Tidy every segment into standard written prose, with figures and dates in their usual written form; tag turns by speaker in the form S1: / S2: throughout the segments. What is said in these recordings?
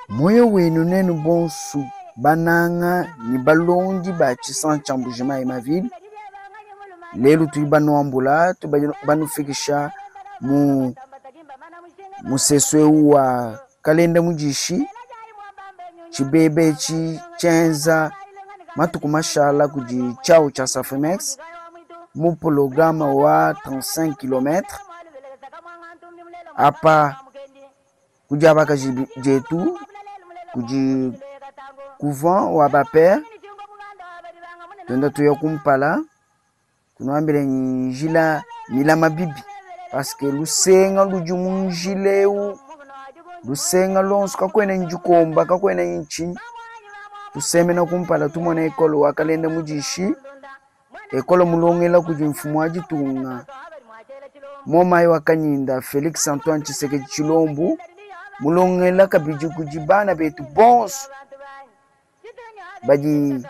S1: Moyo wenu nenu bonsu bananga ni balongi ba chisan chambujima ya mavili. Lelu tuibanuambula tubanufikisha museswe wa kalenda mujishi chibebe chi chenza matuku mashala kuji chao cha Safemex mu programa wa 35 km apa kujabaka jetu kuji couvent wa baper tenda tuyo kumpala tunambile njila mila mabibi parce que lusenga lujumunjileu lusenga lonsu kakwena njukomba kakwena nchi tusemena kumpala tumona ekolo wakalenda mujishi ekolo mulongela kuji mfumu ajitunga momayi wakanyinda Felix Antoine Tshisekedi Tshilombo mulongela kabiji kujibana betu bonsu baji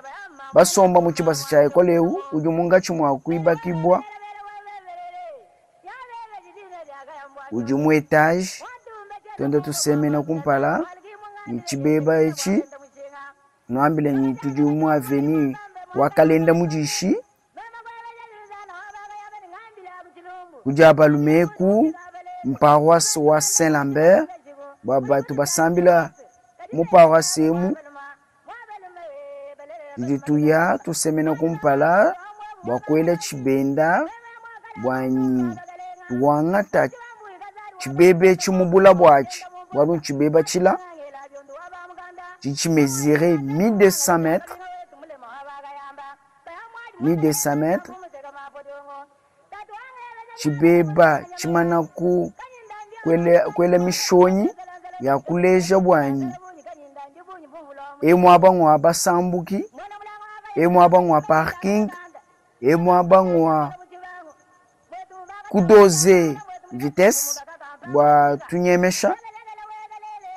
S1: basomba muchibasa cha ekoleu ujumunga chumwa kuiba kibwa ujumu etage twende tusemena kumpala nchibeba echi noambile ni tujumu avenue wakalenda mujishi kujaba lumeku mparoisse wa Saint-Lambert baba tubasambila mu paroisse emu tuya tusemena kumpala bwakwela chibenda bwanyi tuwangata chibebe chimubula bwachi bwalu chibeba chila chichi mesure 1200 mètres 1200 mètres chibeba chimana ku kwele mishonyi ya kuleja bwanyi emu abangwa basambuki emu abangwa parking emu abangwa kudoze vitesse bwa tunyemesha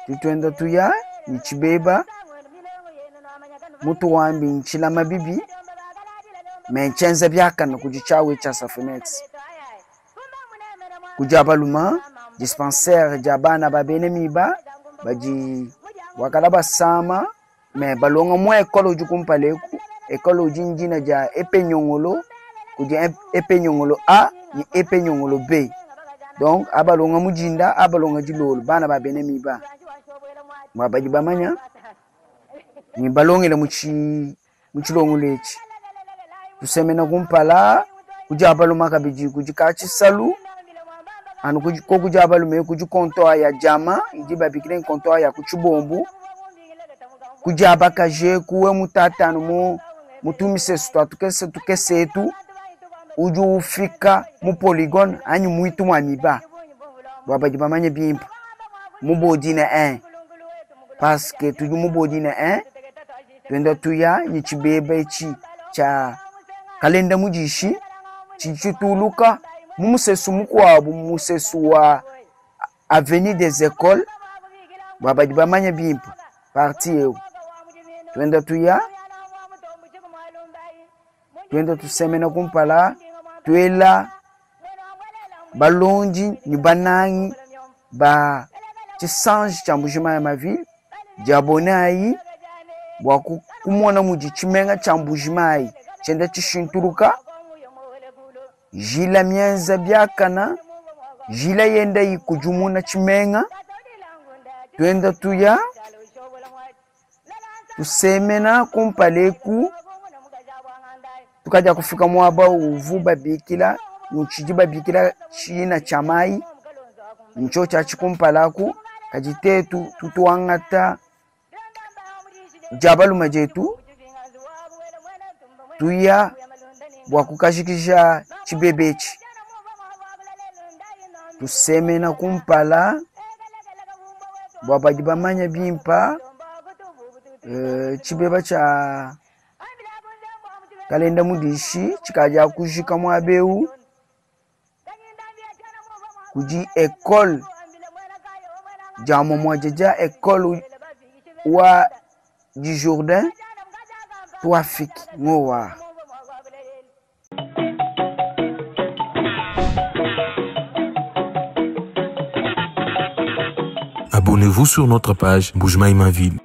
S1: tutwenda tuya nichibeba mutu wambi nchila mabibi menchenza byakana kujichawe cha Safemex kujabaluma dispensaire jabana babene miba baji wakala basama me balonga mwa ekolo jukumpaleku ekolo jinjina ja epenyongolo kuji epenyongolo A ni epenyongolo B donc abalonga mujinda abalonga jilolo bana babene miba mwabaji bamanya ni balongela muchilongulechi tusemena kumpala kujabaluma kabiji kujikachi salu anu kujabalume kujikontoa ya jama ijiba bikire kontoa ya kuchubombu kujabaka je kuwe mutatanu mutumise sutwa tukesetu uju ufika mu polygon anyu muitu mwamiba wabaji bamanye bimpa mubodine 1 parce que tuju mubodine 1 twenda tuya nichibebe chi cha kalenda mujishi chichituluka mumusesu mukwabu musesu wa avenue des écoles wabaji bamanye bimpa parti eu twenda tuya twenda tusemena kumpala twela balonji ni banangi ba chisange chambujima ya mavili jabonayi bwaku kumona muji chimenga chambujimayi chenda chishinturuka jila mienza byakana jila yenda yikujumuna chimenga twenda tuya tusemena kumpaleku tukaja kufika mwaba uvuba bikila nuchijiba bikila china chamai ncho cha chikumpalaku kajitetu tutuangata jabaluma jetu tuya bwakukashikisha chibebechi tusemena kumpala bwabaji bamanya bimpa chibeba cha kalenda mudishi chikaja kujika mwabeu kuji ekol jamo mwajeja ekol wa du Jourdain tuafiki ngowa
S2: Abonnez-vous sur notre page Mbujimayi ma ville.